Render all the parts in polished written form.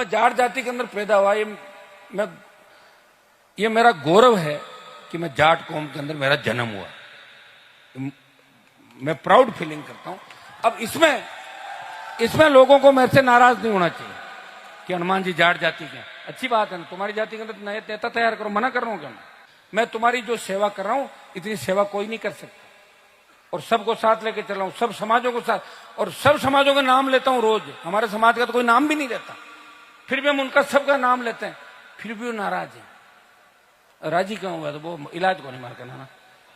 मैं जाट जाति के अंदर पैदा हुआ, ये मेरा गौरव है कि मैं जाट कौम के अंदर मेरा जन्म हुआ। मैं प्राउड फीलिंग करता हूं। अब इसमें लोगों को मेरे से नाराज नहीं होना चाहिए कि हनुमान जी जाट जाति के। अच्छी बात है ना, तुम्हारी जाति के अंदर नए नेता तैयार करो, मना कर रहा हूं क्या? मैं तुम्हारी जो सेवा कर रहा हूं इतनी सेवा कोई नहीं कर सकता, और सबको साथ लेके चल रहा हूं, सब समाजों को साथ, और सब समाजों का नाम लेता हूं रोज। हमारे समाज का तो कोई नाम भी नहीं लेता, फिर भी हम उनका सबका नाम लेते हैं, फिर भी वो नाराज है। राजी क्यों हुआ? तो वो इलाज को नहीं मार करना ना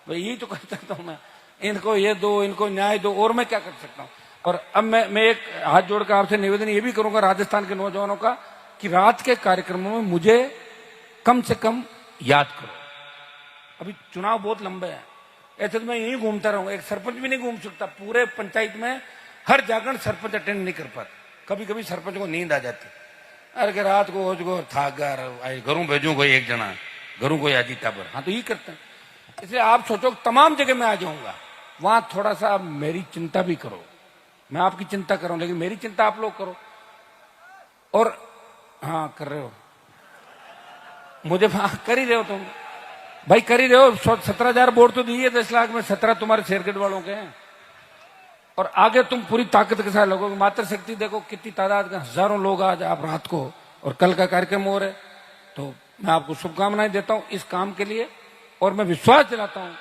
भाई, यही तो कर सकता हूं मैं, इनको ये दो, इनको न्याय दो, और मैं क्या कर सकता हूं। और अब मैं एक हाथ जोड़कर आपसे निवेदन ये भी करूंगा राजस्थान के नौजवानों का कि रात के कार्यक्रमों में मुझे कम से कम याद करो। अभी चुनाव बहुत लंबे हैं, ऐसे तो मैं यही घूमता रहूंगा, एक सरपंच भी नहीं घूम सकता पूरे पंचायत में, हर जागरण सरपंच अटेंड नहीं कर पाता। कभी कभी सरपंच को नींद आ जाती, अरे के रात को हो जो थाक गया, घरों भेजू कोई एक जना, घरों कोई आजी टाबर। हाँ तो ये करते हैं। इसलिए आप सोचो तमाम जगह मैं आ जाऊंगा, वहां थोड़ा सा मेरी चिंता भी करो। मैं आपकी चिंता कर रहा हूं, लेकिन मेरी चिंता आप लोग करो। और हाँ कर रहे हो, मुझे कर ही रहे हो तुम भाई, कर ही रहे हो। 17,000 वोट तो दिए 10 लाख में, 17 तुम्हारे शेरगढ़ वालों के हैं, और आगे तुम पूरी ताकत के साथ लगोगे। मातृशक्ति देखो कितनी तादाद का, हजारों लोग आज आप रात को, और कल का कार्यक्रम हो रहे। तो मैं आपको शुभकामनाएं देता हूं इस काम के लिए, और मैं विश्वास दिलाता हूं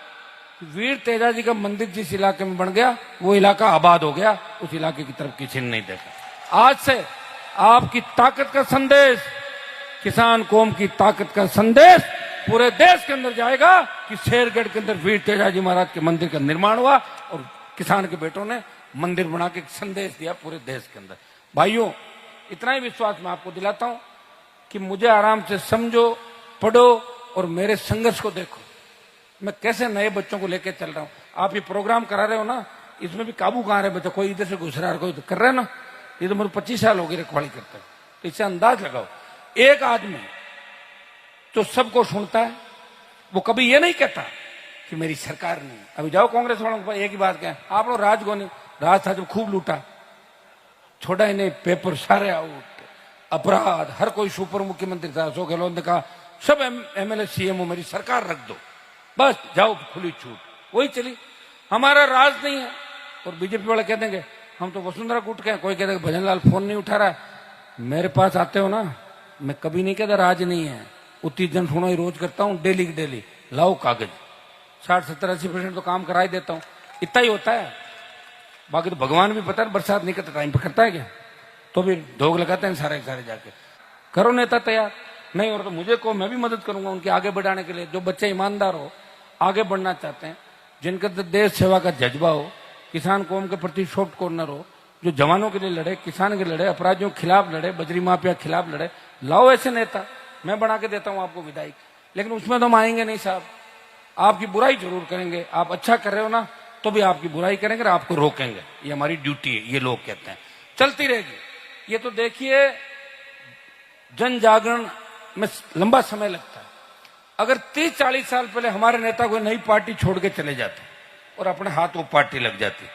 कि वीर तेजाजी का मंदिर जिस इलाके में बन गया वो इलाका आबाद हो गया, उस इलाके की तरफ किसी ने नहीं देखा। आज से आपकी ताकत का संदेश, किसान कौम की ताकत का संदेश पूरे देश के अंदर जाएगा कि शेरगढ़ के अंदर वीर तेजाजी महाराज के मंदिर का निर्माण हुआ, और किसान के बेटों ने मंदिर बना के संदेश दिया पूरे देश के अंदर। भाइयों, इतना ही विश्वास मैं आपको दिलाता हूं कि मुझे आराम से समझो, पढ़ो, और मेरे संघर्ष को देखो, मैं कैसे नए बच्चों को लेकर चल रहा हूं। आप ये प्रोग्राम करा रहे हो ना, इसमें भी काबू कहां रहे बच्चे, कोई इधर से घुस रहा है, कोई कर रहे ना। ये तो मेरे 25 साल हो गए रखवाली करते हैं, तो इससे अंदाज लगाओ। एक आदमी जो सबको सुनता है वो कभी ये नहीं कहता कि मेरी सरकार नहीं। अभी जाओ कांग्रेस वालों को एक ही बात कहें, आप लोग राज को नहीं, राज था जो खूब लूटा, छोड़ा ही नहीं, पेपर सारे आउट, अपराध, हर कोई सुपर मुख्यमंत्री था। अशोक गहलोत ने कहा सब एमएलए सीएमओ मेरी सरकार रख दो, बस जाओ खुली छूट, वही चली। हमारा राज नहीं है। और बीजेपी वाले कह देंगे हम तो वसुंधरा कूट के हैं, कोई कहते भजनलाल फोन नहीं उठा रहा है। मेरे पास आते हो ना, मैं कभी नहीं कहता राज नहीं है, उतनी जन सुनो ही रोज करता हूं, डेली की डेली लाओ कागज, 60, 70, 80% तो काम करा ही देता हूं, इतना ही होता है। बाकी तो भगवान भी पता है बरसात नहीं करता टाइम पर करता है क्या, तो भी धोख लगाते हैं सारे जाके। करो नेता तैयार, नहीं और तो मुझे को, मैं भी मदद करूंगा उनके आगे बढ़ाने के लिए। जो बच्चे ईमानदार हो, आगे बढ़ना चाहते हैं, जिनके अंदर देश सेवा का जज्बा हो, किसान कौम के प्रति सॉफ्ट कॉर्नर हो, जो जवानों के लिए लड़े, किसान के लड़े, अपराधियों के खिलाफ लड़े, बजरी माफिया के खिलाफ लड़े, लाओ ऐसे नेता। मैं बना के देता हूं आपको विधायक, लेकिन उसमें तो हम आएंगे नहीं साहब, आपकी बुराई जरूर करेंगे। आप अच्छा कर रहे हो ना, तो भी आपकी बुराई करेंगे और आपको रोकेंगे, ये हमारी ड्यूटी है, ये लोग कहते हैं, चलती रहेगी। ये तो देखिए जन जागरण में लंबा समय लगता है। अगर 30-40 साल पहले हमारे नेता कोई नई पार्टी छोड़ के चले जाते और अपने हाथ वो पार्टी लग जाती,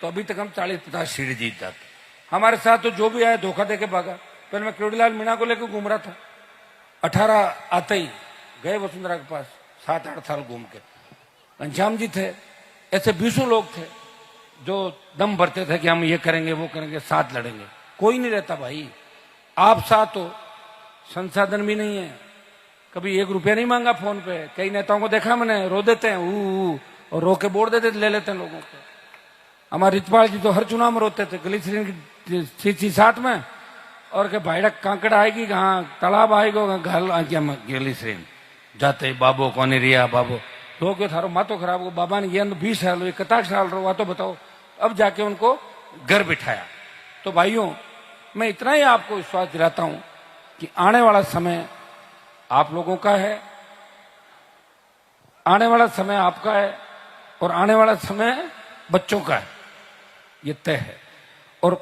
तो अभी तक हम 40-50 सीट जीत जाते। हमारे साथ तो जो भी आया धोखा देके भागा। पहले मैं केवड़ीलाल मीणा को लेकर घूम रहा था, 18 आते ही गए वसुंधरा के पास, 7-8 साल घूम के। घनश्याम जी थे, ऐसे 20 लोग थे जो दम भरते थे कि हम ये करेंगे वो करेंगे, साथ लड़ेंगे। कोई नहीं रहता भाई, आप साथ हो, संसाधन भी नहीं है, कभी 1 रुपया नहीं मांगा फोन पे। कई नेताओं को देखा मैंने, रो देते हैं और रो के बोल देते, ले लेते हैं लोगों को। हमारे रितपाल जी तो हर चुनाव में रोते थे, ग्लिसरीन की शीशी साथ में, और के भाईड़ा कांकड़ आएगी कहाँ, तालाब आएगा घाल ग्लिसरीन जाते बाबो कौन रिया बाबो, तो क्यों थारो मातो खराब हो, बाबा ने ये 20 साल हुए, 51 साल रहो, तो बताओ। अब जाके उनको घर बिठाया। तो भाइयों, मैं इतना ही आपको विश्वास दिलाता हूं कि आने वाला समय आप लोगों का है, आने वाला समय आपका है, और आने वाला समय बच्चों का है, ये तय है। और